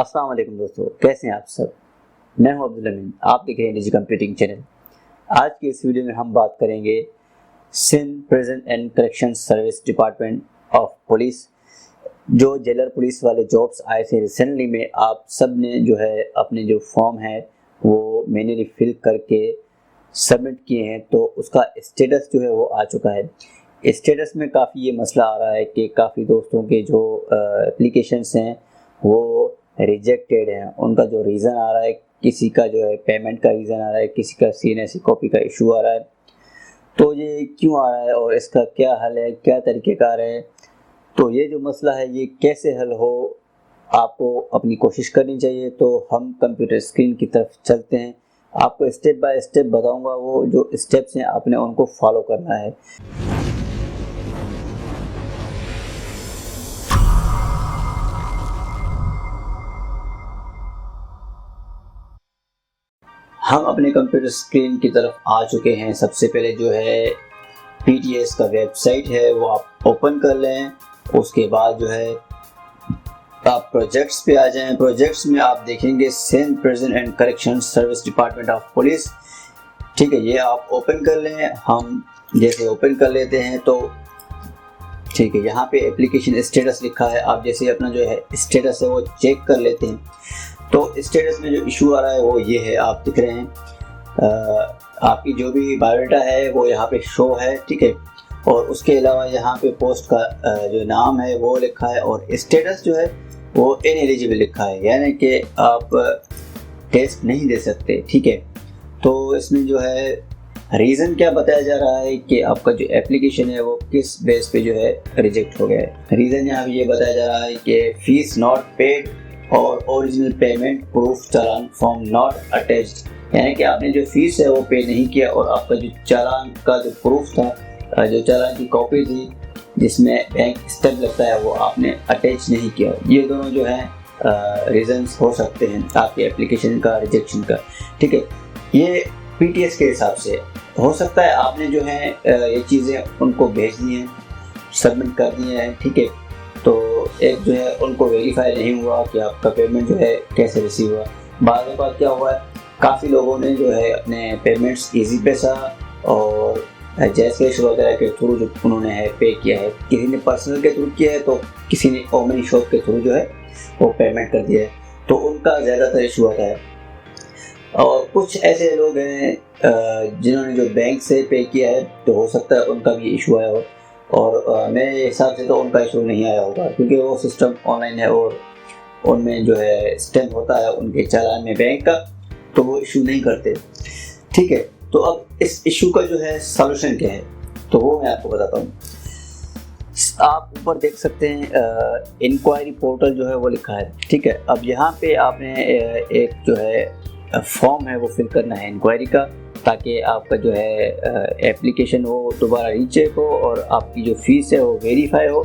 अस्सलाम वालेकुम दोस्तों, कैसे हैं आप सब। मैं हूं अब्दुल अमीन, आप देख रहे हैं डिजी कंप्यूटिंग चैनल। आज की इस वीडियो में हम बात करेंगे Sindh prison and correction service department of police. जो जेलर पुलिस वाले जॉब्स आए थे रिसेंटली में, आप सब ने जो है अपने जो फॉर्म है वो मैन्युअली फिल करके सबमिट किए हैं, तो उसका स्टेटस जो है वो आ चुका है। स्टेटस में काफ़ी ये मसला आ रहा है कि काफ़ी दोस्तों के जो एप्लीकेशंस हैं वो रिजेक्टेड हैं। उनका जो रीज़न आ रहा है, किसी का जो है पेमेंट का रीज़न आ रहा है, किसी का CNSE कॉपी का इशू आ रहा है। तो ये क्यों आ रहा है और इसका क्या हल है, क्या तरीक़ेकार है, तो ये जो मसला है ये कैसे हल हो, आपको अपनी कोशिश करनी चाहिए। तो हम कंप्यूटर स्क्रीन की तरफ चलते हैं, आपको स्टेप बाय स्टेप बताऊंगा। वो जो स्टेप्स हैं आपने उनको फॉलो करना है। हम अपने कंप्यूटर स्क्रीन की तरफ आ चुके हैं। सबसे पहले जो है PTS का वेबसाइट है वो आप ओपन कर लें। उसके बाद जो है आप प्रोजेक्ट्स पे आ जाएं। प्रोजेक्ट्स में आप देखेंगे Sindh prison and correction service department of police. ठीक है, ये आप ओपन कर लें। हम जैसे ओपन कर लेते हैं तो ठीक है, यहाँ पे एप्लीकेशन स्टेटस लिखा है। आप जैसे अपना जो है स्टेटस है वो चेक कर लेते हैं। तो स्टेटस में जो इशू आ रहा है वो ये है, आप दिख रहे हैं। आपकी जो भी बायोडाटा है वो यहाँ पे शो है, ठीक है। और उसके अलावा यहाँ पे पोस्ट का जो नाम है वो लिखा है और स्टेटस जो है वो इनएलिजिबल लिखा है, यानी कि आप टेस्ट नहीं दे सकते, ठीक है। तो इसमें जो है रीज़न क्या बताया जा रहा है कि आपका जो एप्लीकेशन है वो किस बेस पे जो है रिजेक्ट हो गया है। रीज़न यहाँ पे ये बताया जा रहा है कि फीस नॉट पेड और original payment proof challan form not attached, यानी कि आपने जो फीस है वो पे नहीं किया और आपका जो चालान का जो प्रूफ था, जो चालान की कॉपी थी जिसमें बैंक स्टैम्प लगता है, वो आपने अटैच नहीं किया। ये दोनों जो है रीजंस हो सकते हैं आपके एप्लीकेशन का रिजेक्शन का, ठीक है। ये PTS के हिसाब से हो सकता है आपने जो है ये चीज़ें उनको भेज दी हैं, सबमिट कर दिए हैं, ठीक है। तो एक जो है उनको वेरीफाई नहीं हुआ कि आपका पेमेंट जो है कैसे रिसीव हुआ। बाद में क्या हुआ है, काफ़ी लोगों ने जो है अपने पेमेंट्स इजी पैसा और जैसे वगैरह के थ्रू जो उन्होंने है पे किया है। किसी ने पर्सनल के थ्रू किया है तो किसी ने ओमनी शॉप के थ्रू जो है वो पेमेंट कर दिया है, तो उनका ज़्यादातर इशू आता है। और कुछ ऐसे लोग हैं जिन्होंने जो बैंक से पे किया है, तो हो सकता है उनका भी इशू आया हो। और मेरे हिसाब से तो उनका इशू नहीं आया होगा, क्योंकि वो सिस्टम ऑनलाइन है और उनमें जो है स्टैम्प होता है उनके चालान में बैंक का, तो वो इशू नहीं करते, ठीक है। तो अब इस इशू का जो है सॉल्यूशन क्या है, तो वो मैं आपको बताता हूँ। आप ऊपर देख सकते हैं इंक्वायरी पोर्टल जो है वो लिखा है, ठीक है। अब यहाँ पे आपने एक जो है फॉर्म है वो फिल करना है इंक्वायरी का, ताकि आपका जो है एप्लीकेशन वो दोबारा रीचेक हो और आपकी जो फीस है वो वेरीफाई हो।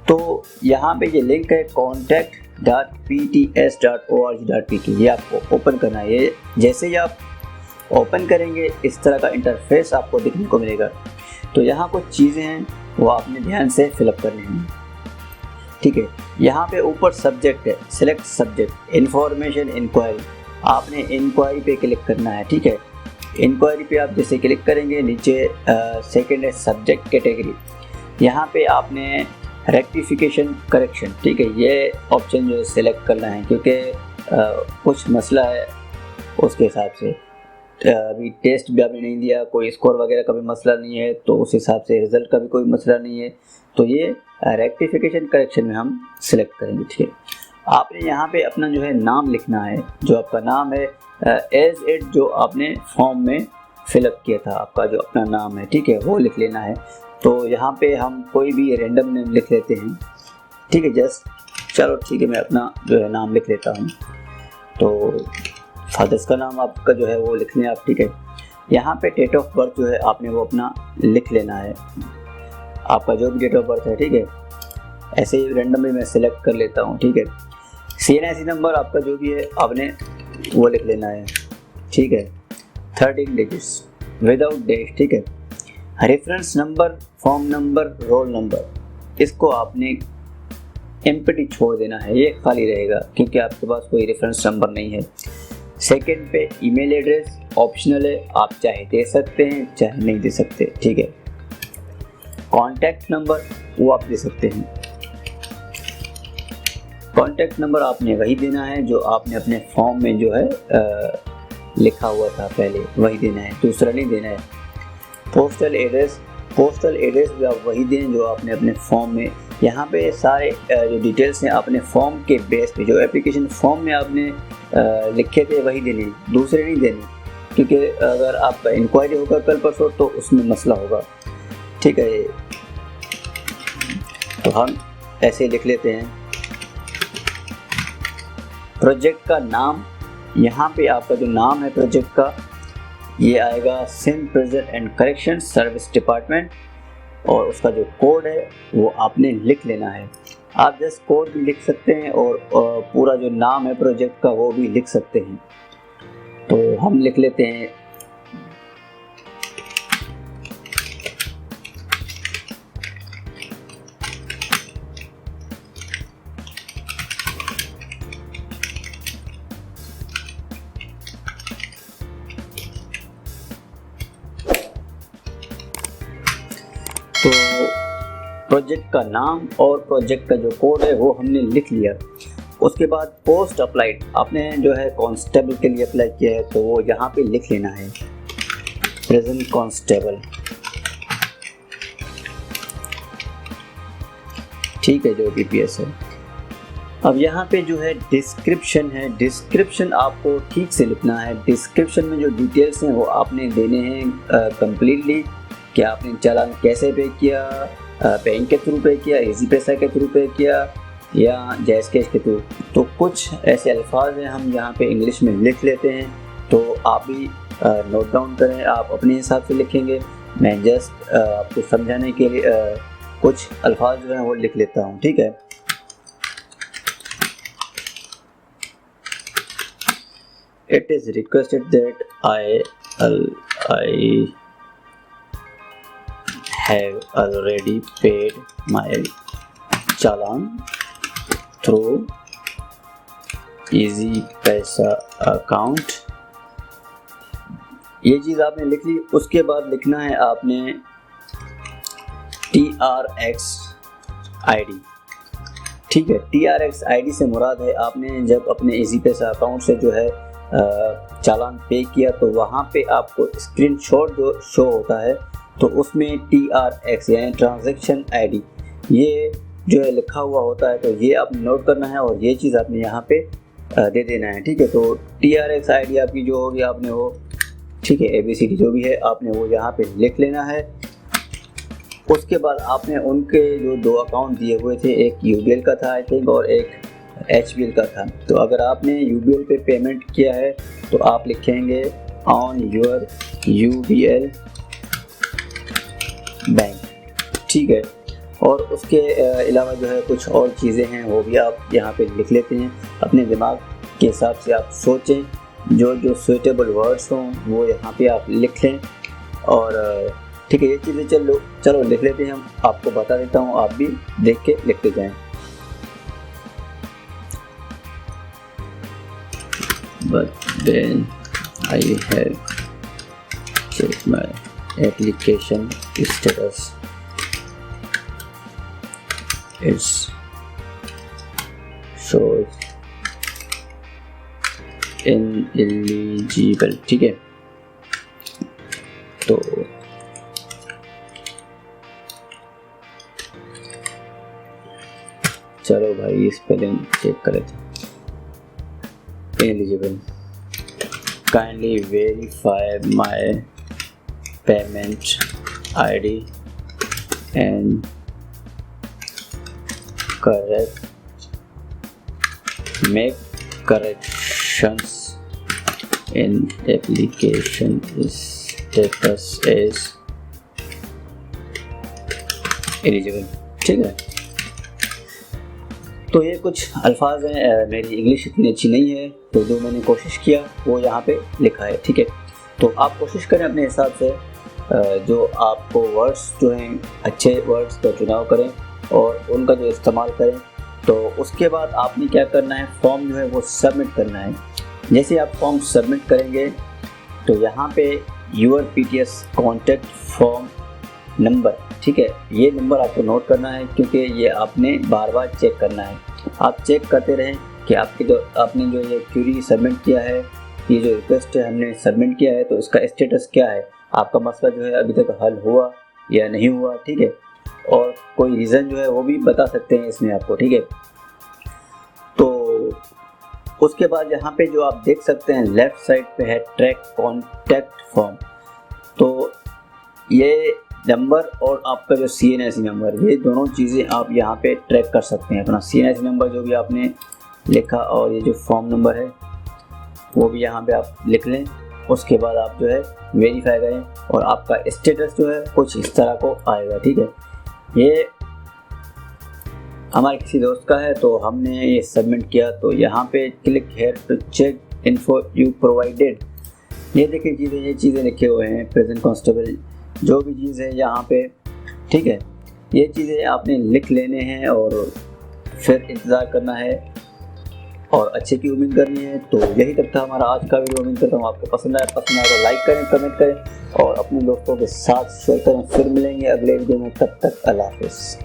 तो यहाँ पे ये लिंक है contact.pts.org.pk, ये आपको ओपन करना है। ये जैसे ही आप ओपन करेंगे इस तरह का इंटरफेस आपको देखने को मिलेगा। तो यहाँ कुछ चीज़ें हैं वो आपने ध्यान से फिलअप करनी है, ठीक है। यहाँ पे ऊपर सब्जेक्ट है, सिलेक्ट सब्जेक्ट इंफॉर्मेशन इंक्वायरी, आपने इंक्वायरी पे क्लिक करना है, ठीक है। इंक्वायरी पे आप जैसे क्लिक करेंगे, नीचे सेकंड है सब्जेक्ट कैटेगरी, यहाँ पे आपने रेक्टिफिकेशन करेक्शन, ठीक है, ये ऑप्शन जो है सिलेक्ट करना है, क्योंकि कुछ मसला है उसके हिसाब से। अभी टेस्ट भी आपने नहीं दिया, कोई स्कोर वगैरह का भी मसला नहीं है, तो उस हिसाब से रिज़ल्ट का भी कोई मसला नहीं है, तो ये रेक्टिफिकेशन करेक्शन में हम सिलेक्ट करेंगे, ठीक है। आपने यहाँ पे अपना जो है नाम लिखना है, जो आपका नाम है एज इट जो आपने फॉर्म में फिलअप किया था, आपका जो अपना नाम है, ठीक है, वो लिख लेना है। तो यहाँ पे हम कोई भी रैंडम नेम लिख लेते हैं, ठीक है, जस्ट चलो ठीक है, मैं अपना जो है नाम लिख लेता हूँ। तो फादर्स का नाम आपका जो है वो लिख लें आप, ठीक है। यहाँ पे डेट ऑफ बर्थ जो है आपने वो अपना लिख लेना है, आपका जो भी डेट ऑफ बर्थ है, ठीक है। ऐसे ही रैंडमली मैं सिलेक्ट कर लेता हूँ, ठीक है। CNSE नंबर आपका जो भी है आपने वो लिख लेना है, ठीक है, 13 डिजिट्स विदाउट डैश, ठीक है। Reference number, form number, roll number, इसको आपने एम्प्टी छोड़ देना है, ये खाली रहेगा क्योंकि आपके पास कोई रेफरेंस नंबर नहीं है। सेकंड पे ईमेल एड्रेस ऑप्शनल है, आप चाहे दे सकते हैं चाहे नहीं दे सकते, ठीक है। कॉन्टैक्ट नंबर वो आप दे सकते हैं। कॉन्टैक्ट नंबर आपने वही देना है जो आपने अपने फॉर्म में जो है लिखा हुआ था पहले, वही देना है, दूसरा नहीं देना है। पोस्टल एड्रेस भी आप वही दें जो आपने अपने फॉर्म में, यहाँ पे सारे जो डिटेल्स हैं अपने फॉर्म के बेस पे, जो एप्लीकेशन फॉर्म में आपने लिखे थे वही देने, दूसरे नहीं देने, क्योंकि अगर आपका इंक्वायरी होगा कल परसों तो उसमें मसला होगा, ठीक है। तो हम ऐसे लिख लेते हैं। प्रोजेक्ट का नाम, यहाँ पे आपका जो नाम है प्रोजेक्ट का ये आएगा Sindh prison and correction service department, और उसका जो कोड है वो आपने लिख लेना है। आप जस्ट कोड भी लिख सकते हैं और पूरा जो नाम है प्रोजेक्ट का वो भी लिख सकते हैं। तो हम लिख लेते हैं तो प्रोजेक्ट का नाम और प्रोजेक्ट का जो कोड है वो हमने लिख लिया। उसके बाद पोस्ट अप्लाइड, आपने जो है कांस्टेबल के लिए अप्लाई किया है तो वो यहाँ पे लिख लेना है, प्रेजेंट कांस्टेबल, ठीक है, जो BPS है। अब यहाँ पे जो है डिस्क्रिप्शन है, डिस्क्रिप्शन आपको ठीक से लिखना है। डिस्क्रिप्शन में जो डिटेल्स हैं वो आपने देने हैं कंप्लीटली, कि आपने चालान कैसे पे किया, बैंक के थ्रू पे किया, इजी पैसा के थ्रू पे किया या जैज़ कैश के थ्रू। तो कुछ ऐसे अल्फाज हैं हम यहाँ पे इंग्लिश में लिख लेते हैं, तो आप भी नोट डाउन करें, आप अपने हिसाब से लिखेंगे। मैं जस्ट आपको समझाने के लिए कुछ अल्फाज जो हैं वो लिख लेता हूँ, ठीक है। It is requested that I have already paid my challan through easy पैसा अकाउंट। ये चीज़ आपने लिख ली। उसके बाद लिखना है आपने TRX ID, ठीक है। TRX ID से मुराद है आपने जब अपने इजी पैसा अकाउंट से जो है चालान पे किया तो वहाँ पे आपको स्क्रीनशॉट जो शो होता है तो उसमें TRX यानी ट्रांजैक्शन ID ये जो है लिखा हुआ होता है, तो ये आपने नोट करना है और ये चीज़ आपने यहाँ पे दे देना है, ठीक है। तो TRX ID आपकी जो होगी आपने वो, ठीक है, ABCD जो भी है आपने वो यहाँ पे लिख लेना है। उसके बाद आपने उनके जो दो अकाउंट दिए हुए थे, एक UBL का था आई थिंक और एक HBL का था। तो अगर आपने UBL पे पेमेंट किया है तो आप लिखेंगे ऑन योर UBL बैंक, ठीक है। और उसके अलावा जो है कुछ और चीज़ें हैं वो भी आप यहाँ पे लिख लेते हैं। अपने दिमाग के हिसाब से आप सोचें, जो जो सुइटेबल वर्ड्स हों वो यहाँ पे आप लिख लें। और ठीक है, ये चीज़ें चलो लिख लेते हैं। हम आपको बता देता हूँ, आप भी देख के लिखते जाएं। But then I have checked my application status. It's shows ineligible, ठीक है। तो चलो भाई स्पेलिंग चेक कर लेते हैं। Eligible. Kindly verify my payment ID and make corrections in application status as eligible, ठीक है। तो ये कुछ अल्फाज हैं, मेरी इंग्लिश इतनी अच्छी नहीं है तो जो मैंने कोशिश किया वो यहाँ पे लिखा है, ठीक है। तो आप कोशिश करें अपने हिसाब से जो आपको वर्ड्स जो हैं अच्छे वर्ड्स का चुनाव करें और उनका जो इस्तेमाल करें। तो उसके बाद आपने क्या करना है, फॉर्म जो है वो सबमिट करना है। जैसे आप फॉर्म सबमिट करेंगे तो यहाँ पे your PTS contact form number, ठीक है, ये नंबर आपको नोट करना है क्योंकि ये आपने बार बार चेक करना है। आप चेक करते रहें कि आपने जो ये क्यूरी सबमिट किया है, ये जो रिक्वेस्ट है हमने सबमिट किया है, तो इसका स्टेटस क्या है, आपका मसला जो है अभी तक हल हुआ या नहीं हुआ, ठीक है। और कोई रीज़न जो है वो भी बता सकते हैं इसमें आपको, ठीक है। तो उसके बाद यहाँ पे जो आप देख सकते हैं लेफ़्ट साइड पे है ट्रैक कॉन्टैक्ट फॉर्म, तो ये नंबर और आपका जो CNIC नंबर, ये दोनों चीज़ें आप यहाँ पे ट्रैक कर सकते हैं। अपना CNIC नंबर जो भी आपने लिखा और ये जो फॉर्म नंबर है वो भी यहाँ पे आप लिख लें। उसके बाद आप जो है वेरीफाई करें और आपका स्टेटस जो है कुछ इस तरह को आएगा, ठीक है। ये हमारे किसी दोस्त का है तो हमने ये सबमिट किया, तो यहाँ पे click here to check info you provided, ये देखिए चीज़ें, ये चीज़ें लिखे हुए हैं प्रेजेंट कांस्टेबल, जो भी चीज़ है यहाँ पे, ठीक है। ये चीज़ें आपने लिख लेने हैं और फिर इंतज़ार करना है और अच्छे की उम्मीद करनी है। तो यही तक था हमारा आज का वीडियो। उम्मीद करता हूँ आपको पसंद आया तो लाइक करें, कमेंट करें और अपने दोस्तों के साथ शेयर करें। फिर मिलेंगे अगले वीडियो में, तब तक अल्लाह हाफ़िज़।